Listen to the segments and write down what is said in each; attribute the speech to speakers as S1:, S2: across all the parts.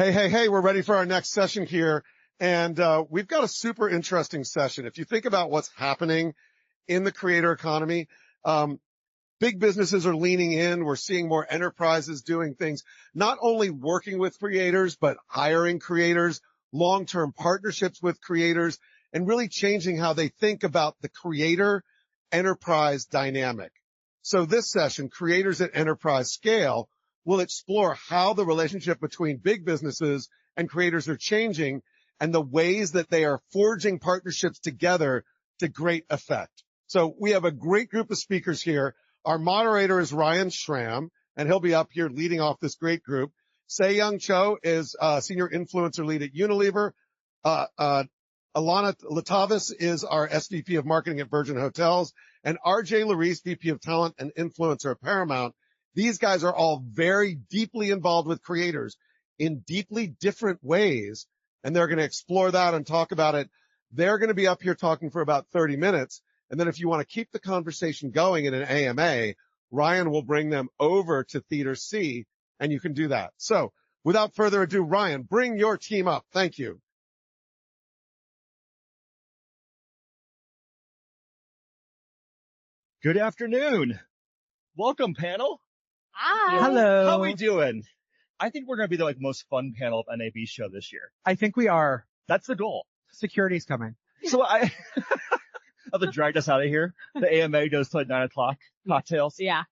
S1: Hey, we're ready for our next session here. And we've got a super interesting session. If you think about what's happening in the creator economy, big businesses are leaning in. We're seeing more enterprises doing things, not only working with creators, but hiring creators, long-term partnerships with creators, and really changing how they think about the creator enterprise dynamic. So this session, Creators at Enterprise Scale, will explore how the relationship between big businesses and creators are changing and the ways that they are forging partnerships together to great effect. So we have a great group of speakers here. Our moderator is Ryan Schram, and he'll be up here leading off this great group. Saeyoung Cho is Senior Influencer Lead at Unilever. Alana Litavis is our SVP of Marketing at Virgin Hotels. And Larese, VP of Talent and Influencer at Paramount. These guys are all very deeply involved with creators in deeply different ways, and they're going to explore that and talk about it. They're going to be up here talking for about 30 minutes, and then if you want to keep the conversation going in an AMA, Ryan will bring them over to Theater C, and you can do that. So without further ado, Ryan, bring your team up. Thank you.
S2: Good afternoon. Welcome, panel.
S3: Hi.
S4: Hello.
S2: How are we doing? I think we're going to be the most fun panel of NAB show this year.
S4: I think we are.
S2: That's the goal.
S4: Security's coming.
S2: So they dragged us out of here. The AMA goes till 9 o'clock. Cocktails.
S3: Yeah.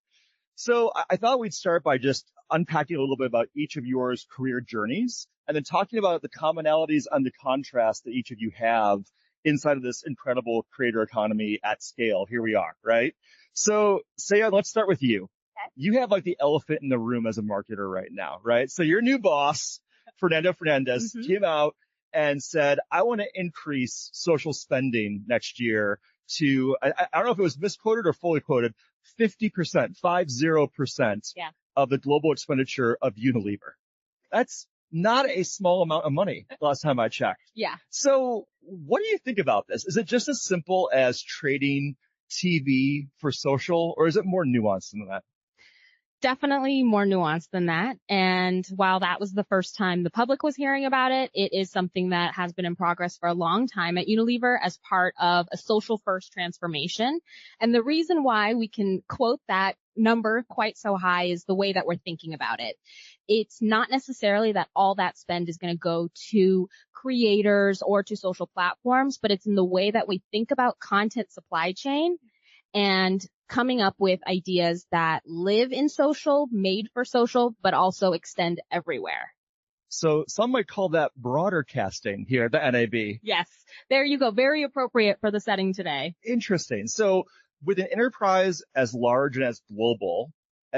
S2: So I thought we'd start by just unpacking a little bit about each of yours career journeys and then talking about the commonalities and the contrast that each of you have inside of this incredible creator economy at scale. Here we are, right? So Saeyoung, let's start with you.
S3: Okay.
S2: You have like the elephant in the room as a marketer right now, right? So your new boss, Fernando Fernandez, came out and said, I want to increase social spending next year to, I don't know if it was misquoted or fully quoted, 50%, 50% of the global expenditure of Unilever. That's not a small amount of money last time I checked.
S3: Yeah.
S2: So what do you think about this? Is it just as simple as trading TV for social, or is it more nuanced than that?
S3: Definitely more nuanced than that. And while that was the first time the public was hearing about it, it is something that has been in progress for a long time at Unilever as part of a social first transformation. And the reason why we can quote that number quite so high is the way that we're thinking about it. It's not necessarily that all that spend is going to go to creators or to social platforms, but it's in the way that we think about content supply chain and coming up with ideas that live in social, made for social, but also extend everywhere.
S2: So some might call that broader casting here at the NAB.
S3: Yes, there you go. Very appropriate for the setting today.
S2: Interesting. So with an enterprise as large and as global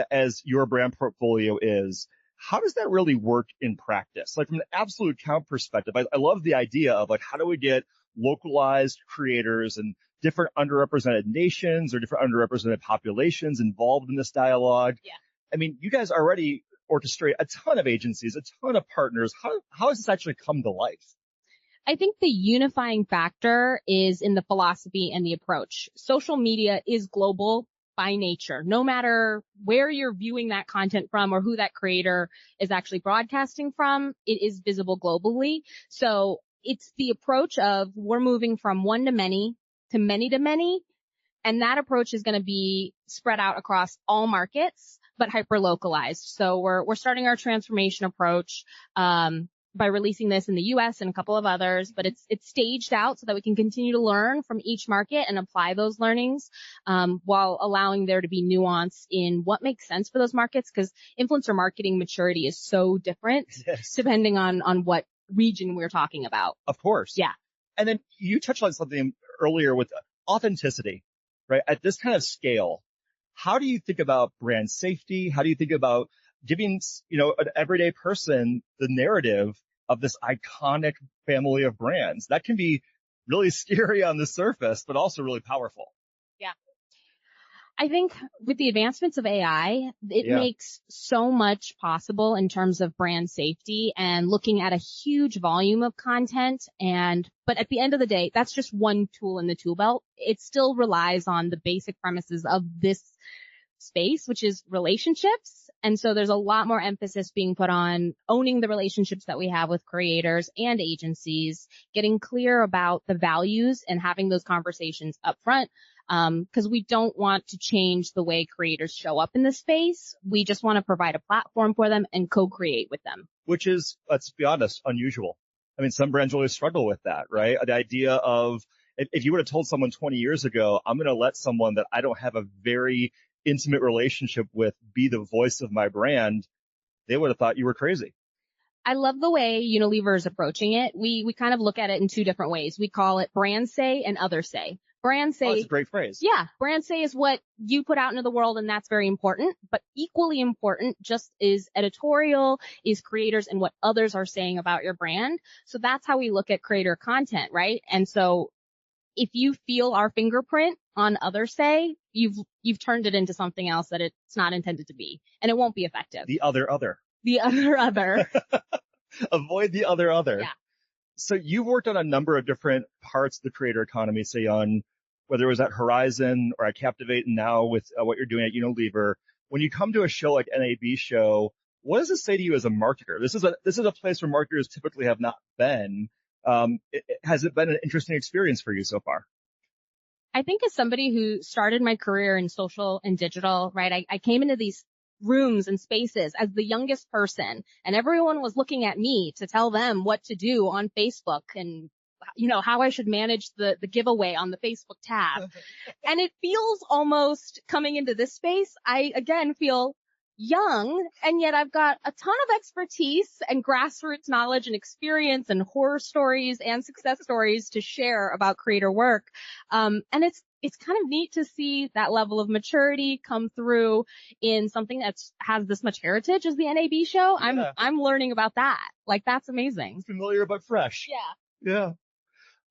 S2: as your brand portfolio is, how does that really work in practice? Like from an absolute count perspective, I love the idea of like, how do we get localized creators and different underrepresented nations or different underrepresented populations involved in this dialogue?
S3: Yeah.
S2: I mean, you guys already orchestrate a ton of agencies, a ton of partners. How has this actually come to life?
S3: I think the unifying factor is in the philosophy and the approach. Social media is global by nature. No matter where you're viewing that content from or who that creator is actually broadcasting from, it is visible globally. So it's the approach of we're moving from one to many, and that approach is going to be spread out across all markets, but hyper-localized. So we're starting our transformation approach by releasing this in the U.S. and a couple of others, but it's staged out so that we can continue to learn from each market and apply those learnings while allowing there to be nuance in what makes sense for those markets, because influencer marketing maturity is so different depending on what region we're talking about.
S2: Of course.
S3: Yeah.
S2: And then you touched on something earlier with authenticity, right? At this kind of scale, how do you think about brand safety? How do you think about giving, an everyday person the narrative of this iconic family of brands? That can be really scary on the surface, but also really powerful.
S3: Yeah. I think with the advancements of AI, it makes so much possible in terms of brand safety and looking at a huge volume of content. But at the end of the day, that's just one tool in the tool belt. It still relies on the basic premises of this space, which is relationships. And so there's a lot more emphasis being put on owning the relationships that we have with creators and agencies, getting clear about the values and having those conversations up front. Because we don't want to change the way creators show up in the space. We just want to provide a platform for them and co-create with them.
S2: Which is, let's be honest, unusual. I mean, some brands really struggle with that, right? The idea of, if you would have told someone 20 years ago, I'm going to let someone that I don't have a very intimate relationship with be the voice of my brand, they would have thought you were crazy.
S3: I love the way Unilever is approaching it. We kind of look at it in two different ways. We call it brand say and other say. Brand say.
S2: Oh, that's a great phrase.
S3: Yeah. Brand say is what you put out into the world, and that's very important. But equally important just is editorial, is creators and what others are saying about your brand. So that's how we look at creator content, right? And so if you feel our fingerprint on other say, you've turned it into something else that it's not intended to be, and it won't be effective.
S2: The other.
S3: The other.
S2: Avoid the other.
S3: Yeah.
S2: So you've worked on a number of different parts of the creator economy, Saeyoung, whether it was at Horizon or at Captivate and now with what you're doing at Unilever. When you come to a show like NAB show, what does it say to you as a marketer? This is a place where marketers typically have not been. Has it been an interesting experience for you so far?
S3: I think as somebody who started my career in social and digital, right, I came into these rooms and spaces as the youngest person, and everyone was looking at me to tell them what to do on Facebook and, how I should manage the giveaway on the Facebook tab. And it feels almost, coming into this space, I again feel young, and yet I've got a ton of expertise and grassroots knowledge and experience and horror stories and success stories to share about creator work. And it's kind of neat to see that level of maturity come through in something that has this much heritage as the NAB show.
S2: Yeah.
S3: I'm learning about that. Like, that's amazing.
S2: Familiar but fresh.
S3: Yeah.
S2: Yeah.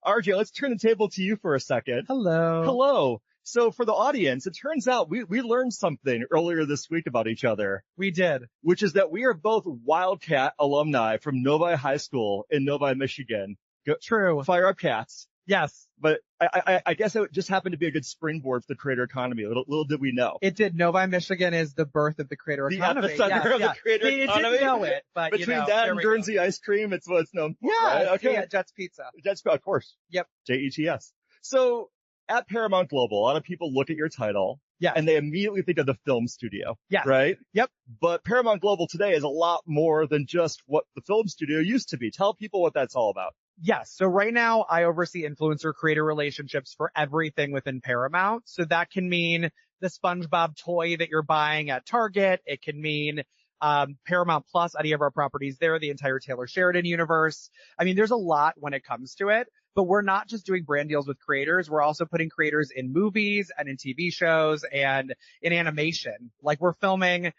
S2: RJ, let's turn the table to you for a second.
S4: Hello.
S2: So for the audience, it turns out we learned something earlier this week about each other.
S4: We did.
S2: Which is that we are both Wildcat alumni from Novi High School in Novi, Michigan.
S4: True.
S2: Fire up cats.
S4: Yes.
S2: But I guess it just happened to be a good springboard for the creator economy. Little did we know.
S4: It did. Novi, Michigan is the birth of the creator economy.
S2: The epicenter of the creator economy.
S4: It didn't know it, but
S2: between that and Guernsey ice cream, it's what it's known for.
S4: Yeah.
S2: Right? Okay.
S4: Yeah, Jets Pizza.
S2: Jets, of course.
S4: Yep.
S2: JETS. So at Paramount Global, a lot of people look at your title.
S4: Yeah.
S2: And they immediately think of the film studio.
S4: Yes.
S2: Right?
S4: Yep.
S2: But Paramount Global today is a lot more than just what the film studio used to be. Tell people what that's all about.
S4: Yes. So right now I oversee influencer creator relationships for everything within Paramount. So that can mean the SpongeBob toy that you're buying at Target. It can mean Paramount Plus, any of our properties there, the entire Taylor Sheridan universe. I mean, there's a lot when it comes to it, but we're not just doing brand deals with creators. We're also putting creators in movies and in TV shows and in animation. Like, we're filming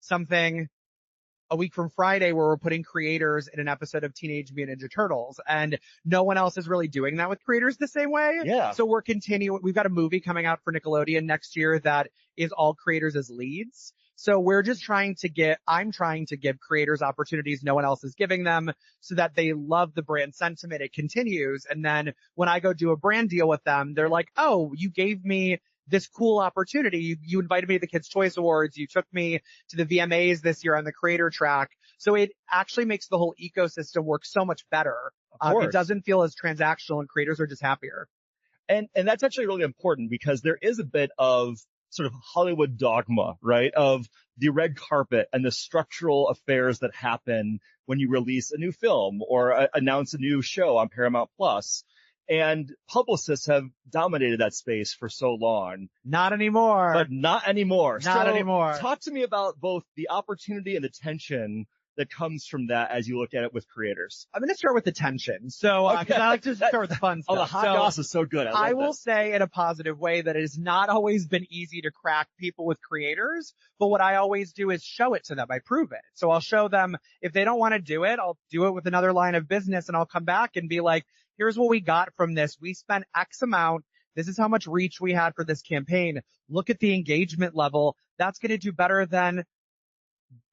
S4: something a week from Friday where we're putting creators in an episode of Teenage Mutant Ninja Turtles, and no one else is really doing that with creators the same way.
S2: Yeah.
S4: So we're continuing. We've got a movie coming out for Nickelodeon next year that is all creators as leads. So we're just I'm trying to give creators opportunities no one else is giving them so that they love the brand sentiment. It continues. And then when I go do a brand deal with them, they're like, oh, you gave me this cool opportunity. You invited me to the Kids' Choice Awards. You took me to the VMAs this year on the creator track. So it actually makes the whole ecosystem work so much better. It doesn't feel as transactional, and creators are just happier.
S2: And that's actually really important, because there is a bit of sort of Hollywood dogma, right? Of the red carpet and the structural affairs that happen when you release a new film or announce a new show on Paramount Plus. And publicists have dominated that space for so long.
S4: Not anymore.
S2: But not anymore.
S4: Not anymore.
S2: Talk to me about both the opportunity and the tension that comes from that as you look at it with creators.
S4: I'm going to start with the tension. So, because I like to start with the fun stuff.
S2: Oh, the hot goss is so good.
S4: I will say in a positive way that it has not always been easy to crack people with creators, but what I always do is show it to them. I prove it. So I'll show them, if they don't want to do it, I'll do it with another line of business, and I'll come back and be like, here's what we got from this. We spent X amount. This is how much reach we had for this campaign. Look at the engagement level. That's going to do better than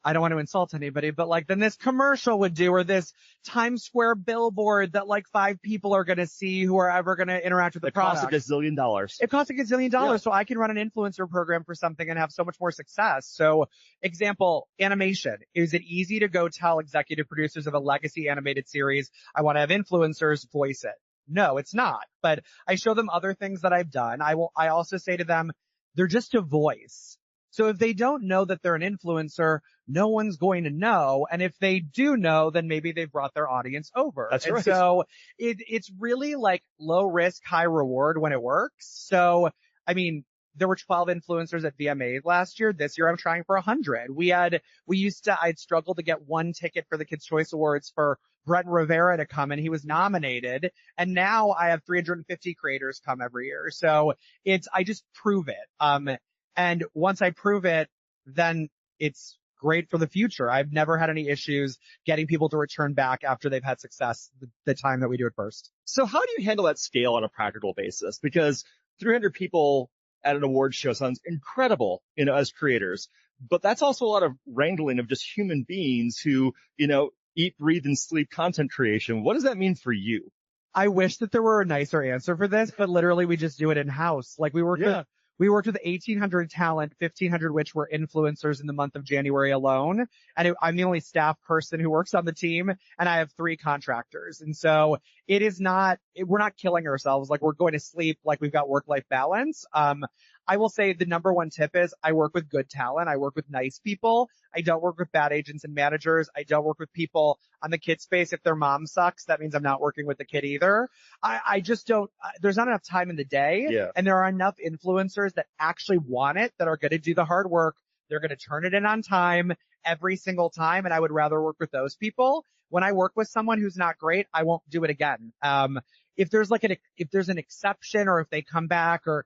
S4: I don't want to insult anybody, but like then this commercial would do, or this Times Square billboard that like 5 people are going to see who are ever going to interact with the product.
S2: It costs $1 gazillion.
S4: It costs $1 gazillion. Yeah. So I can run an influencer program for something and have so much more success. So example, animation. Is it easy to go tell executive producers of a legacy animated series, I want to have influencers voice it? No, it's not. But I show them other things that I've done. I also say to them, they're just a voice. So if they don't know that they're an influencer, no one's going to know. And if they do know, then maybe they've brought their audience over.
S2: That's right.
S4: And so it's really like low risk, high reward when it works. So, I mean, there were 12 influencers at VMAs last year. This year I'm trying for 100. I'd struggled to get one ticket for the Kids' Choice Awards for Brett Rivera to come, and he was nominated. And now I have 350 creators come every year. So I just prove it. And once I prove it, then it's great for the future. I've never had any issues getting people to return back after they've had success the time that we do it first.
S2: So how do you handle that scale on a practical basis? Because 300 people at an award show sounds incredible, as creators, but that's also a lot of wrangling of just human beings who, eat, breathe, and sleep content creation. What does that mean for you?
S4: I wish that there were a nicer answer for this, but literally we just do it in-house. Like we worked with 1,800 talent, 1,500 which were influencers in the month of January alone. And I'm the only staff person who works on the team, and I have 3 contractors. And so we're not killing ourselves. Like we're going to sleep like we've got work-life balance. I will say the number one tip is I work with good talent. I work with nice people. I don't work with bad agents and managers. I don't work with people on the kid space. If their mom sucks, that means I'm not working with the kid either. I just don't, there's not enough time in the day.
S2: Yeah.
S4: And there are enough influencers that actually want it, that are going to do the hard work. They're going to turn it in on time every single time. And I would rather work with those people. When I work with someone who's not great, I won't do it again. If there's an exception, or if they come back, or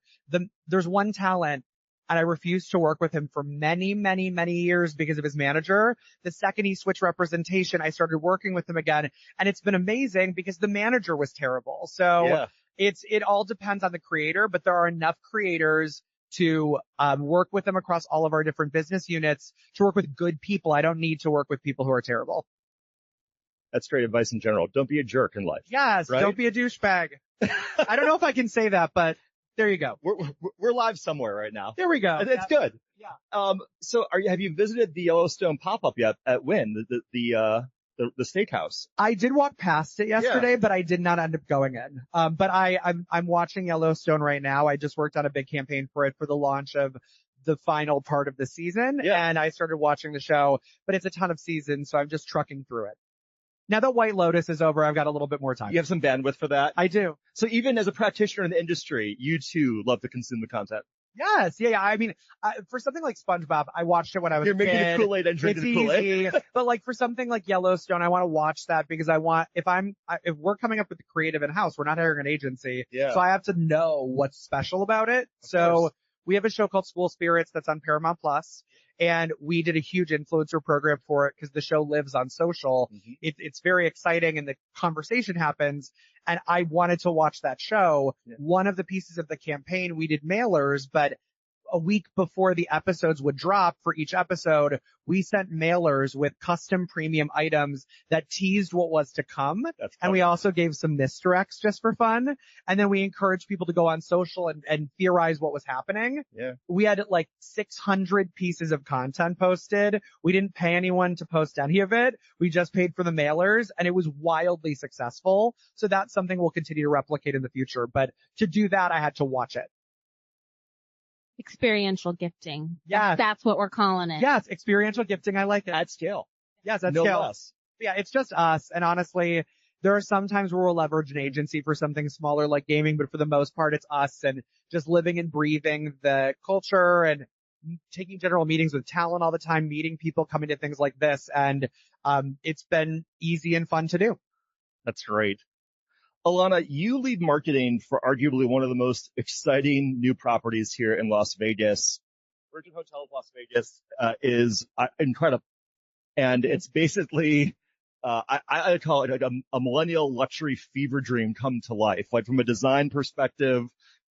S4: there's one talent and I refused to work with him for many, many, many years because of his manager. The second he switched representation, I started working with him again, and it's been amazing because the manager was terrible. So it all depends on the creator, but there are enough creators to work with them across all of our different business units to work with good people. I don't need to work with people who are terrible.
S2: That's great advice in general. Don't be a jerk in life.
S4: Yes, right? Don't be a douchebag. I don't know if I can say that, but there you go.
S2: We're live somewhere right now.
S4: There we go.
S2: It's good.
S4: Yeah.
S2: So have you visited the Yellowstone pop-up yet at Wynn, the steakhouse? I
S4: did walk past it yesterday, but I did not end up going in. But I'm watching Yellowstone right now. I just worked on a big campaign for it for the launch of the final part of the season, and I started watching the show, but it's a ton of seasons, so I'm just trucking through it. Now that White Lotus is over, I've got a little bit more time.
S2: You have some bandwidth for that?
S4: I do.
S2: So even as a practitioner in the industry, you too love to consume the content.
S4: Yes. Yeah. I mean, for something like SpongeBob, I watched it when I was a kid.
S2: You're making a Kool-Aid and drinking the Kool-Aid.
S4: But like for something like Yellowstone, I want to watch that because if we're coming up with the creative in-house, we're not hiring an agency.
S2: Yeah.
S4: So I have to know what's special about it. So we have a show called School Spirits that's on Paramount Plus. And we did a huge influencer program for it because the show lives on social. Mm-hmm. It's very exciting, and the conversation happens. And I wanted to watch that show. Yeah. One of the pieces of the campaign, we did mailers, but a week before the episodes would drop for each episode, we sent mailers with custom premium items that teased what was to come. And we also gave some misdirects just for fun. And then we encouraged people to go on social and theorize what was happening.
S2: Yeah.
S4: We had like 600 pieces of content posted. We didn't pay anyone to post any of it. We just paid for the mailers, and it was wildly successful. So that's something we'll continue to replicate in the future. But to do that, I had to watch it.
S3: Experiential gifting.
S4: Yeah.
S3: That's what we're calling it.
S4: Yes, experiential gifting. I like it.
S2: At scale.
S4: Yes, at
S2: no
S4: scale.
S2: Less.
S4: Yeah, it's just us. And honestly, there are some times where we'll leverage an agency for something smaller like gaming, but for the most part, it's us and just living and breathing the culture and taking general meetings with talent all the time, meeting people, coming to things like this. And it's been easy and fun to do.
S2: That's great. Alana, you lead marketing for arguably one of the most exciting new properties here in Las Vegas. Virgin Hotels Las Vegas is incredible. And it's basically, I call it like a millennial luxury fever dream come to life. Like from a design perspective,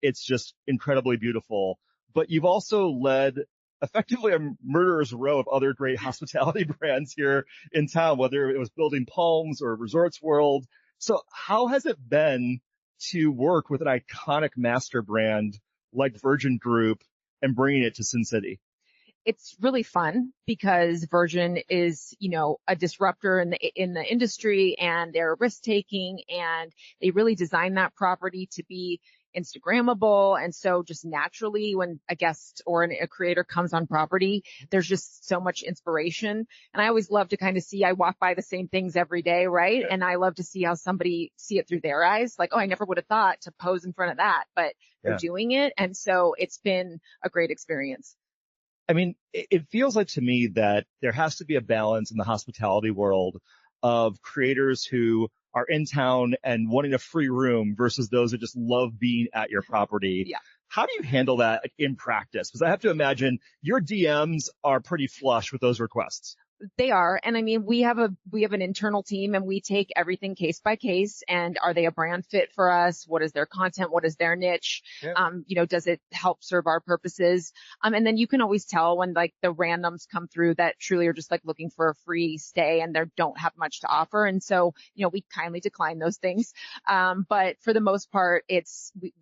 S2: it's just incredibly beautiful. But you've also led effectively a murderer's row of other great hospitality brands here in town, whether it was Building Palms or Resorts World. So how has it been to work with an iconic master brand like Virgin Group and bringing it to Sin City?
S5: It's really fun because Virgin is, a disruptor in the industry, and they're risk taking, and they really designed that property to be Instagrammable. And so just naturally when a guest or a creator comes on property, there's just so much inspiration. And I always love to kind of I walk by the same things every day, right? Yeah. And I love to see how somebody see it through their eyes. Like, oh, I never would have thought to pose in front of that, but they're doing it. And so it's been a great experience.
S2: I mean, it feels like to me that there has to be a balance in the hospitality world of creators who are in town and wanting a free room versus those that just love being at your property.
S5: Yeah.
S2: How do you handle that in practice? Because I have to imagine your DMs are pretty flush with those requests.
S5: They are. And I mean, we have an internal team, and we take everything case by case. And are they a brand fit for us? What is their content? What is their niche? Yeah. Does it help serve our purposes? And then you can always tell when like the randoms come through that truly are just like looking for a free stay and they don't have much to offer. And so, we kindly decline those things. But for the most part, we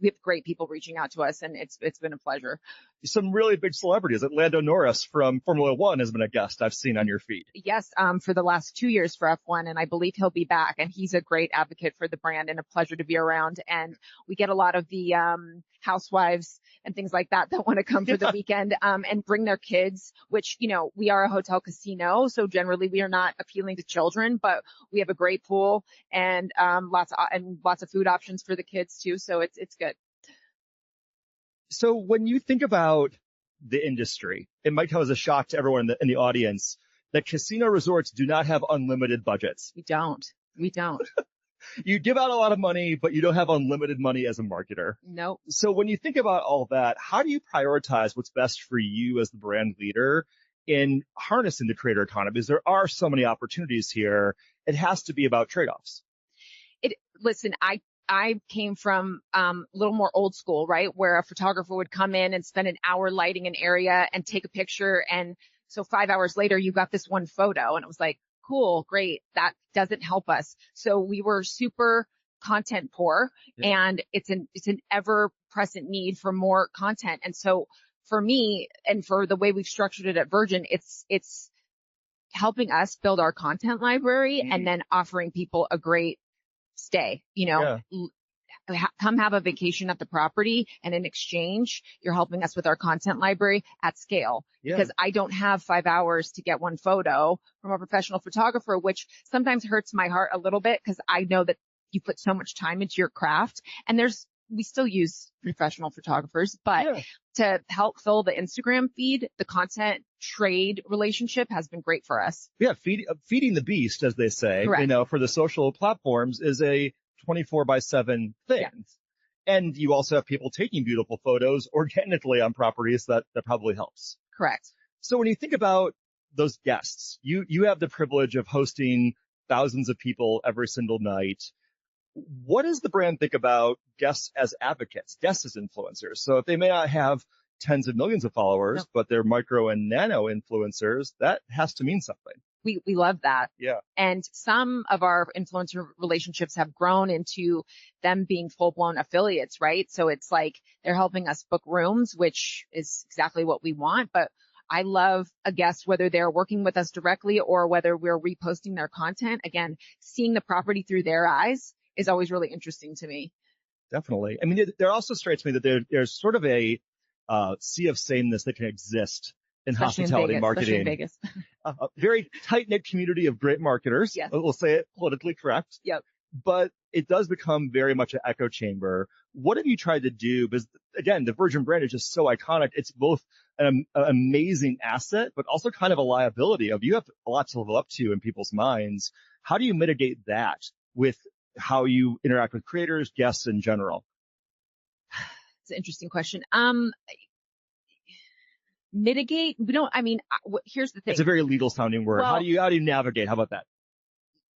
S5: have great people reaching out to us, and it's been a pleasure.
S2: Some really big celebrities, like Lando Norris from Formula One has been a guest I've seen on your feed.
S5: Yes, for the last 2 years for F1, and I believe he'll be back. And he's a great advocate for the brand and a pleasure to be around. And we get a lot of the housewives and things like that want to come for the weekend and bring their kids, which, we are a hotel casino, so generally we are not appealing to children, but we have a great pool and lots of food options for the kids too. So it's good.
S2: So when you think about the industry, it might come as a shock to everyone in the audience that casino resorts do not have unlimited budgets.
S5: We don't.
S2: You give out a lot of money, but you don't have unlimited money as a marketer.
S5: Nope.
S2: So when you think about all that, how do you prioritize what's best for you as the brand leader in harnessing the creator economy? Because there are so many opportunities here. It has to be about trade-offs.
S5: Listen, I came from a little more old school, right, where a photographer would come in and spend an hour lighting an area and take a picture. And so 5 hours later, you got this one photo. And it was like, cool, great. That doesn't help us. So we were super content poor, and it's an ever present need for more content. And so for me, and for the way we've structured it at Virgin, it's helping us build our content library and then offering people a great stay, come have a vacation at the property, and in exchange, you're helping us with our content library at scale. Because I don't have 5 hours to get one photo from a professional photographer, which sometimes hurts my heart a little bit because I know that you put so much time into your craft, and we still use professional photographers, but to help fill the Instagram feed, the content trade relationship has been great for us.
S2: Yeah, feeding the beast, as they say,
S5: Correct.
S2: For the social platforms is a 24/7 thing.
S5: Yeah.
S2: And you also have people taking beautiful photos organically on properties that probably helps.
S5: Correct.
S2: So when you think about those guests, you have the privilege of hosting thousands of people every single night. What does the brand think about guests as advocates, guests as influencers? So if they may not have tens of millions of followers, but they're micro and nano influencers, that has to mean something.
S5: We love that.
S2: Yeah.
S5: And some of our influencer relationships have grown into them being full-blown affiliates, right? So it's like they're helping us book rooms, which is exactly what we want. But I love a guest, whether they're working with us directly or whether we're reposting their content. Again, seeing the property through their eyes is always really interesting to me.
S2: Definitely. I mean, there also strikes me that there's sort of a sea of sameness that can exist in hospitality marketing.
S5: Especially in Vegas.
S2: A very tight-knit community of great marketers.
S5: Yes.
S2: We'll say it politically correct.
S5: Yep.
S2: But it does become very much an echo chamber. What have you tried to do? Because again, the Virgin brand is just so iconic. It's both an amazing asset, but also kind of a liability of you have a lot to live up to in people's minds. How do you mitigate that with how you interact with creators, guests in general?
S5: It's an interesting question. Mitigate? Here's the thing.
S2: It's a very legal sounding word.
S5: Well,
S2: how do you navigate? How about that?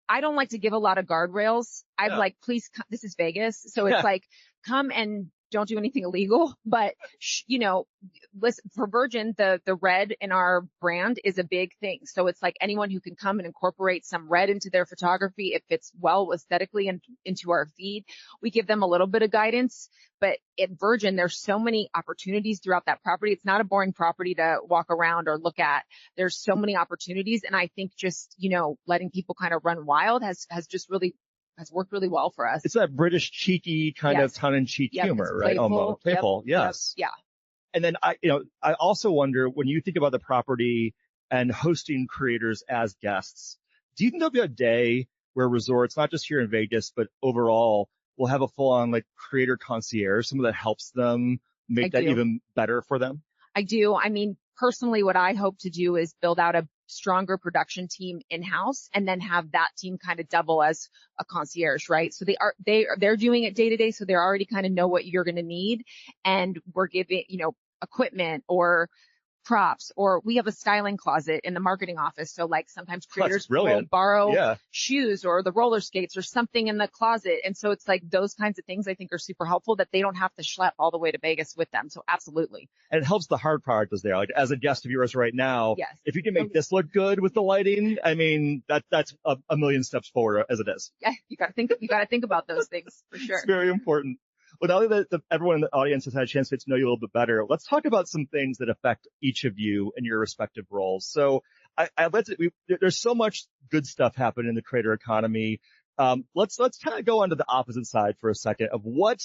S5: I don't like to give a lot of guardrails. Please, this is Vegas. So it's like, come and don't do anything illegal, but listen, for Virgin, the red in our brand is a big thing. So it's like anyone who can come and incorporate some red into their photography, it fits well aesthetically and into our feed. We give them a little bit of guidance, but at Virgin, there's so many opportunities throughout that property. It's not a boring property to walk around or look at. There's so many opportunities. And I think just, letting people kind of run wild has worked really well for us.
S2: It's that British cheeky kind of tongue-in-cheek humor, right? Almost playful. Yes.
S5: Yeah.
S2: And then I also wonder, when you think about the property and hosting creators as guests, do you think there'll be a day where resorts, not just here in Vegas, but overall, will have a full-on like creator concierge, someone that helps them make that even better for them?
S5: I do. I mean, personally, what I hope to do is build out a stronger production team in-house and then have that team kind of double as a concierge, right? So they're doing it day to day. So they already kind of know what you're going to need. And we're giving, equipment or props, or we have a styling closet in the marketing office. So like sometimes creators will borrow shoes or the roller skates or something in the closet. And so it's like those kinds of things I think are super helpful that they don't have to schlep all the way to Vegas with them. So absolutely.
S2: And it helps the hard product is there. Like as a guest of yours right now, if you can make this look good with the lighting, I mean, that's a million steps forward as it is.
S5: Yeah. You got to think about those things for sure.
S2: It's very important. Well, now that everyone in the audience has had a chance to get to know you a little bit better, let's talk about some things that affect each of you in your respective roles. So there's so much good stuff happening in the creator economy. Let's kind of go onto the opposite side for a second of what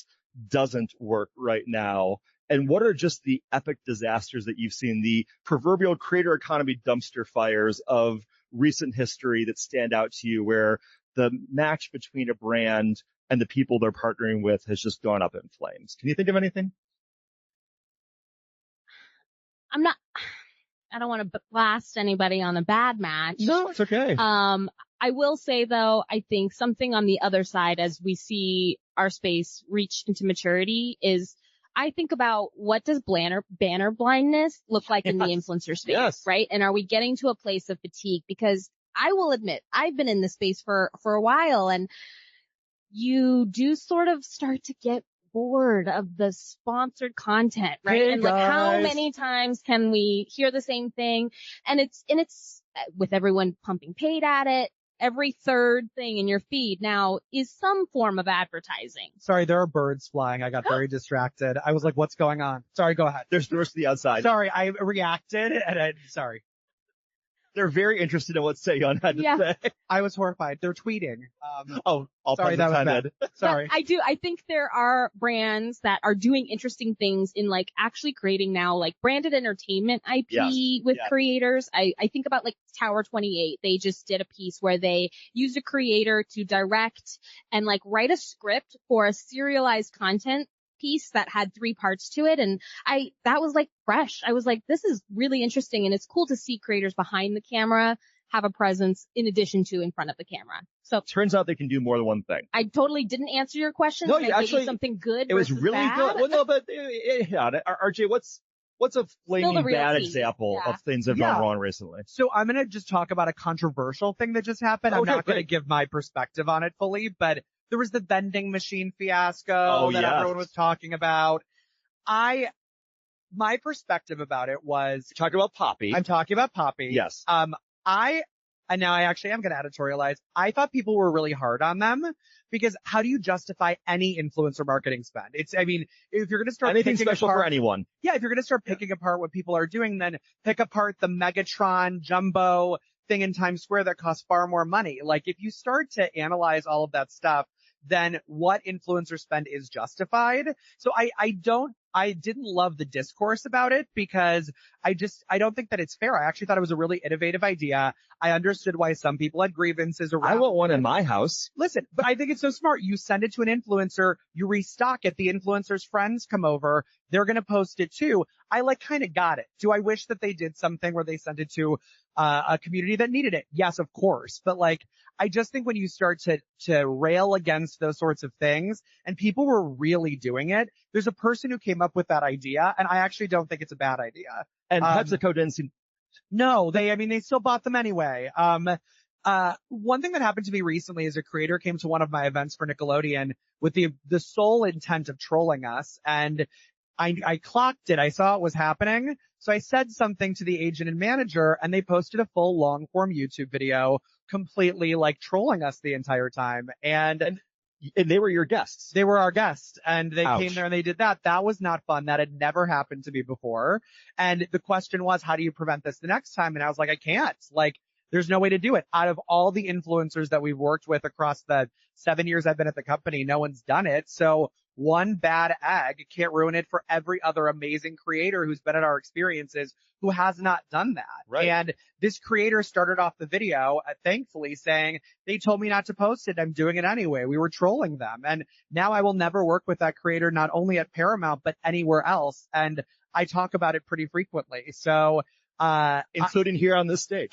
S2: doesn't work right now and what are just the epic disasters that you've seen, the proverbial creator economy dumpster fires of recent history that stand out to you, where the match between a brand and the people they're partnering with has just gone up in flames. Can you think of anything?
S3: I don't want to blast anybody on a bad match.
S2: No, it's okay.
S3: I will say though, I think something on the other side as we see our space reach into maturity is I think about what does banner blindness look like in the influencer space, right? And are we getting to a place of fatigue? Because I will admit, I've been in this space for a while, and you do sort of start to get bored of the sponsored content, right?
S2: Hey,
S3: and like, how many times can we hear the same thing? And it's with everyone pumping paid at it. Every third thing in your feed now is some form of advertising.
S4: Sorry, there are birds flying. I got very distracted. I was like, what's going on? Sorry, go ahead.
S2: There's doors to the outside.
S4: Sorry, I reacted and sorry.
S2: They're very interested in what Saeyoung had to say.
S4: I was horrified. They're tweeting.
S2: Sorry, that was bad.
S4: Sorry.
S3: But I think there are brands that are doing interesting things in like actually creating now like branded entertainment IP with creators. I think about like Tower 28. They just did a piece where they used a creator to direct and like write a script for a serialized content piece that had 3 parts to it. And that was like fresh. I was like, this is really interesting. And it's cool to see creators behind the camera have a presence in addition to in front of the camera. So
S2: turns out they can do more than one thing.
S3: I totally didn't answer your question.
S2: No, you actually,
S3: something good.
S2: It was really
S3: bad.
S2: good. Well, no, but RJ, what's a flaming bad example of things that have gone wrong recently?
S4: So I'm going to just talk about a controversial thing that just happened. I'm not going to give my perspective on it fully, but there was the vending machine fiasco that everyone was talking about. My perspective about it was...
S2: You're talking about Poppy.
S4: I'm talking about Poppy.
S2: Yes.
S4: And now I actually am going to editorialize. I thought people were really hard on them because how do you justify any influencer marketing spend? If you're going to start
S2: anything special for anyone.
S4: Yeah, if you're going to start picking apart what people are doing, then pick apart the Megatron jumbo thing in Times Square that costs far more money. Like if you start to analyze all of that stuff, then what influencer spend is justified. So I didn't love the discourse about it because I don't think that it's fair. I actually thought it was a really innovative idea. I understood why some people had grievances around.
S2: I want one in my house.
S4: Listen, but I think it's so smart. You send it to an influencer, you restock it, the influencer's friends come over, they're going to post it too. I kind of got it. Do I wish that they did something where they sent it to a community that needed it? Yes, of course. But I just think when you start to rail against those sorts of things, and people were really doing it, there's a person who came up with that idea, and I actually don't think it's a bad idea.
S2: And PepsiCo didn't seem...
S4: No, they still bought them anyway. One thing that happened to me recently is a creator came to one of my events for Nickelodeon with the sole intent of trolling us. And I clocked it. I saw it was happening. So I said something to the agent and manager, and they posted a full long form YouTube video completely like trolling us the entire time. And
S2: they were your guests.
S4: They were our guests, and they
S2: Ouch.
S4: came there and they did that. That was not fun. That had never happened to me before. And the question was, how do you prevent this the next time? And I was like, I can't. Like, there's no way to do it. Out of all the influencers that we've worked with across the 7 years I've been at the company, no one's done it. So one bad egg can't ruin it for every other amazing creator who's been at our experiences who has not done that.
S2: Right.
S4: And this creator started off the video, thankfully, saying, they told me not to post it. I'm doing it anyway. We were trolling them. And now I will never work with that creator, not only at Paramount, but anywhere else. And I talk about it pretty frequently. So,
S2: including here on this stage.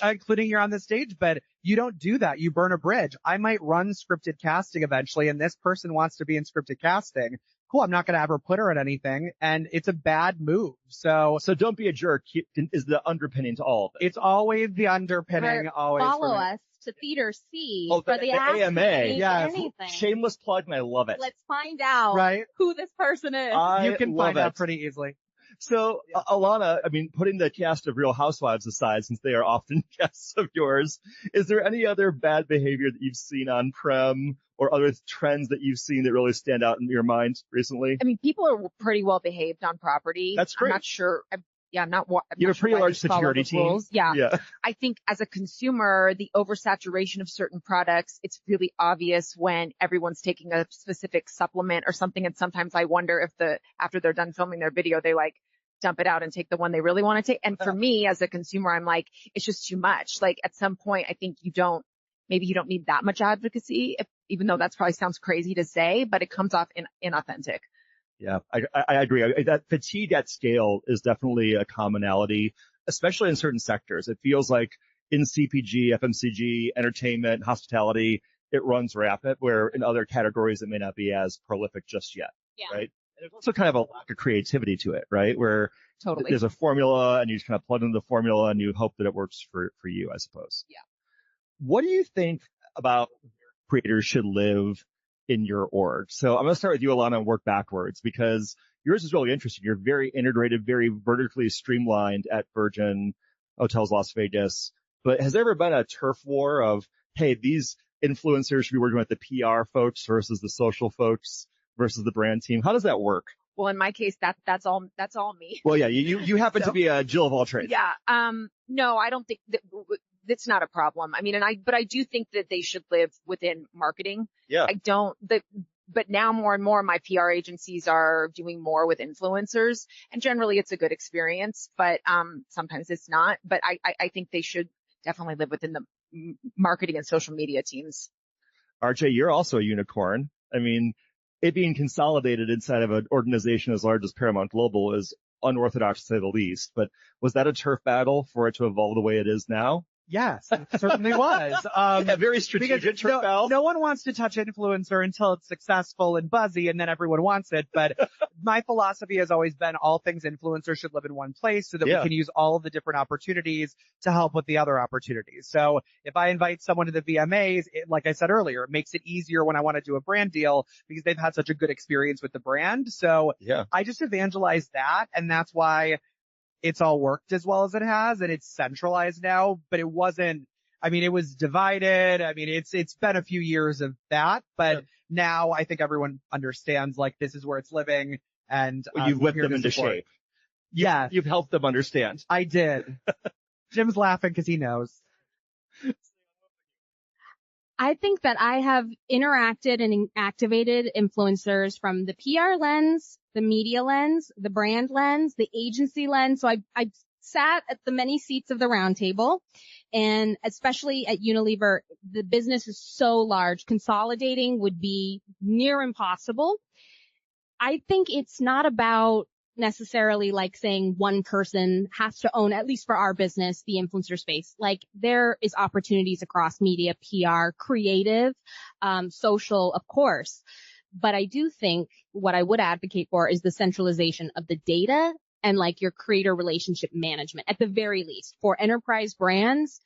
S4: But you don't do that. You burn a bridge. I might run scripted casting eventually, and this person wants to be in scripted casting. Cool. I'm not going to ever put her in anything, and it's a bad move. So
S2: don't be a jerk is the underpinning to all of it.
S4: It's always the underpinning. Always
S3: follow us to Theater C for the
S2: AMA.
S3: Anything.
S2: Shameless plug, and I love it.
S3: Let's find out who this person is.
S4: You can find out pretty easily.
S2: So, Alana, I mean, putting the cast of Real Housewives aside, since they are often guests of yours, is there any other bad behavior that you've seen on Prem or other trends that you've seen that really stand out in your mind recently?
S5: I mean, people are pretty well behaved on property.
S2: That's great.
S5: I'm not sure. You have
S2: a pretty large security team.
S5: Yeah. I think as a consumer, the oversaturation of certain products, it's really obvious when everyone's taking a specific supplement or something. And sometimes I wonder if after they're done filming their video, they like dump it out and take the one they really want to take. And for me as a consumer, I'm like, it's just too much. Like at some point, I think maybe you don't need that much advocacy, even though that probably sounds crazy to say, but it comes off inauthentic.
S2: Yeah, I agree. That fatigue at scale is definitely a commonality, especially in certain sectors. It feels like in CPG, FMCG, entertainment, hospitality, it runs rapid, where in other categories it may not be as prolific just yet, right? And there's also kind of a lack of creativity to it, right? Where there's a formula and you just kind of plug into the formula and you hope that it works for you, I suppose.
S5: Yeah.
S2: What do you think about creators should live in your org? So I'm going to start with you, Alana, and work backwards because yours is really interesting. You're very integrated, very vertically streamlined at Virgin Hotels Las Vegas. But has there ever been a turf war of, hey, these influencers should be working with the PR folks versus the social folks versus the brand team? How does that work?
S5: Well, in my case, that's all me.
S2: Well, yeah, you happen to be a Jill of all trades.
S5: Yeah. No, I don't think that's not a problem. I mean, but I do think that they should live within marketing.
S2: Yeah.
S5: But now more and more my PR agencies are doing more with influencers, and generally it's a good experience, but sometimes it's not. But I think they should definitely live within the marketing and social media teams.
S2: RJ, you're also a unicorn. I mean, it being consolidated inside of an organization as large as Paramount Global is unorthodox to say the least. But was that a turf battle for it to evolve the way it is now?
S4: Yes, it certainly was.
S2: A very strategic turf battle.
S4: No one wants to touch influencer until it's successful and buzzy, and then everyone wants it. But my philosophy has always been all things influencer should live in one place so that we can use all of the different opportunities to help with the other opportunities. So if I invite someone to the VMAs, like I said earlier, it makes it easier when I want to do a brand deal because they've had such a good experience with the brand. So I just evangelize that, and that's why it's all worked as well as it has, and it's centralized now, but it wasn't, I mean, it was divided. I mean, it's been a few years of that, but now I think everyone understands, like, this is where it's living, and
S2: you've whipped them into shape.
S4: Yeah.
S2: You've helped them understand.
S4: I did. Jim's laughing because he knows.
S3: I think that I have interacted and activated influencers from the PR lens, the media lens, the brand lens, the agency lens. So I sat at the many seats of the round table, and especially at Unilever, the business is so large. Consolidating would be near impossible. I think it's not about necessarily like saying one person has to own, at least for our business, the influencer space. Like there is opportunities across media, PR, creative, social, of course. But I do think what I would advocate for is the centralization of the data and like your creator relationship management at the very least. For enterprise brands,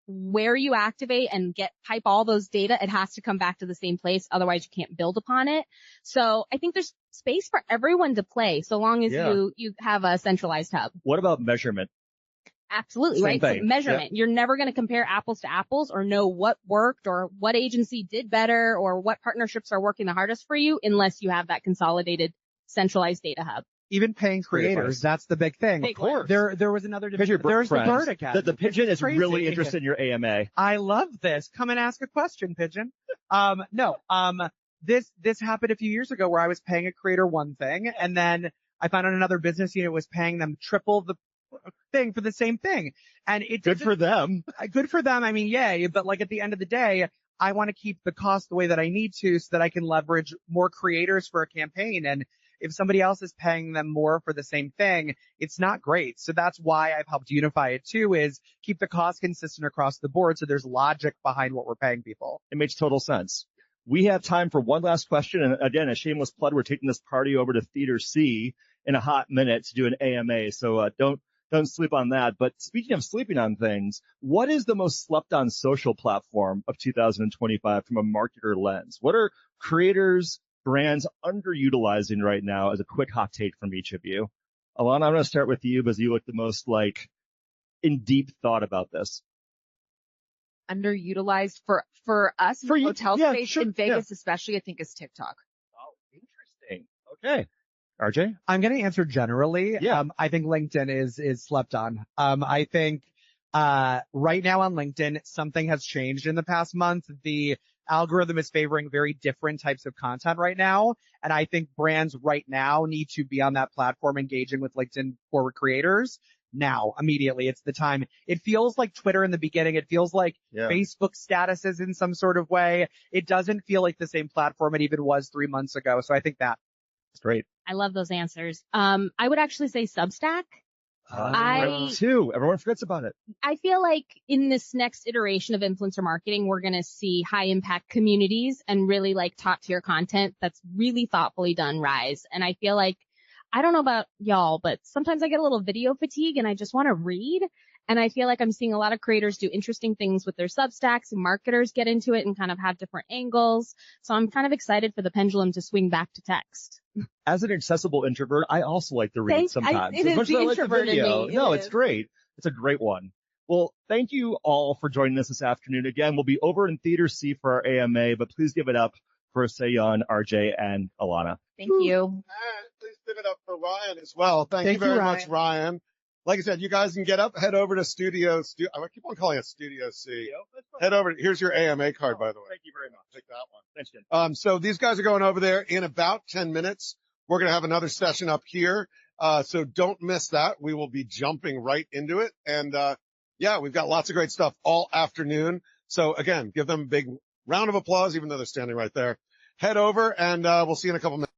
S3: where you activate and pipe all those data, it has to come back to the same place. Otherwise, you can't build upon it. So I think there's space for everyone to play, so long as you have a centralized hub.
S2: What about measurement?
S3: Absolutely,
S2: Same
S3: right?
S2: thing.
S3: So measurement.
S2: Yep.
S3: You're never going to compare apples to apples or know what worked or what agency did better or what partnerships are working the hardest for you unless you have that consolidated centralized data hub.
S4: Even paying creators, that's the big thing.
S3: Of course.
S4: There was another division. There's the Bird Academy.
S2: The Pigeon is
S4: crazy.
S2: really interested in your AMA.
S4: I love this. Come and ask a question, Pigeon. This happened a few years ago where I was paying a creator one thing, and then I found out another business unit was paying them triple the thing for the same thing. And it
S2: Good for them.
S4: Good for them. I mean, yay. But like at the end of the day, I want to keep the cost the way that I need to so that I can leverage more creators for a campaign. And if somebody else is paying them more for the same thing, it's not great. So that's why I've helped unify it too, is keep the cost consistent across the board. So there's logic behind what we're paying people.
S2: It makes total sense. We have time for one last question. And again, a shameless plug, we're taking this party over to Theater C in a hot minute to do an AMA. So don't sleep on that. But speaking of sleeping on things, what is the most slept on social platform of 2025 from a marketer lens? What are creators, brands underutilizing right now as a quick hot take from each of you? Alana, I'm going to start with you because you look the most in deep thought about this.
S5: Underutilized for us in the hotel space in Vegas, especially, I think is TikTok.
S2: Oh, interesting. Okay. RJ?
S4: I'm going to answer generally.
S2: Yeah.
S4: I think LinkedIn is slept on. I think, right now on LinkedIn, something has changed in the past month. The algorithm is favoring very different types of content right now. And I think brands right now need to be on that platform engaging with LinkedIn forward creators now, immediately. It's the time. It feels like Twitter in the beginning. It feels like Facebook statuses in some sort of way. It doesn't feel like the same platform it even was 3 months ago. So I think that's
S2: great.
S3: I love those answers. I would actually say Substack.
S2: Too. Everyone forgets about it.
S3: I feel like in this next iteration of influencer marketing, we're going to see high impact communities and really top tier content that's really thoughtfully done rise. And I feel like, I don't know about y'all, but sometimes I get a little video fatigue and I just want to read. And I feel like I'm seeing a lot of creators do interesting things with their Substacks and marketers get into it and kind of have different angles. So I'm kind of excited for the pendulum to swing back to text.
S2: As an accessible introvert, I also like to read sometimes.
S3: It is the introvert in me.
S2: No, it's great. It's a great one. Well, thank you all for joining us this afternoon. Again, we'll be over in Theater C for our AMA, but please give it up for Saeyoung, RJ, and Alana.
S5: Thank you.
S1: And please give it up for Ryan as well. Thank you very much, Ryan. Like I said, you guys can get up, head over to I keep on calling it Studio C. Head over. Here's your AMA card, by the way.
S2: Thank you very much.
S1: Take that one.
S2: Thanks, Jen.
S1: So these guys are going over there in about 10 minutes. We're going to have another session up here. So don't miss that. We will be jumping right into it. And, we've got lots of great stuff all afternoon. So again, give them a big round of applause, even though they're standing right there. Head over and, we'll see you in a couple minutes.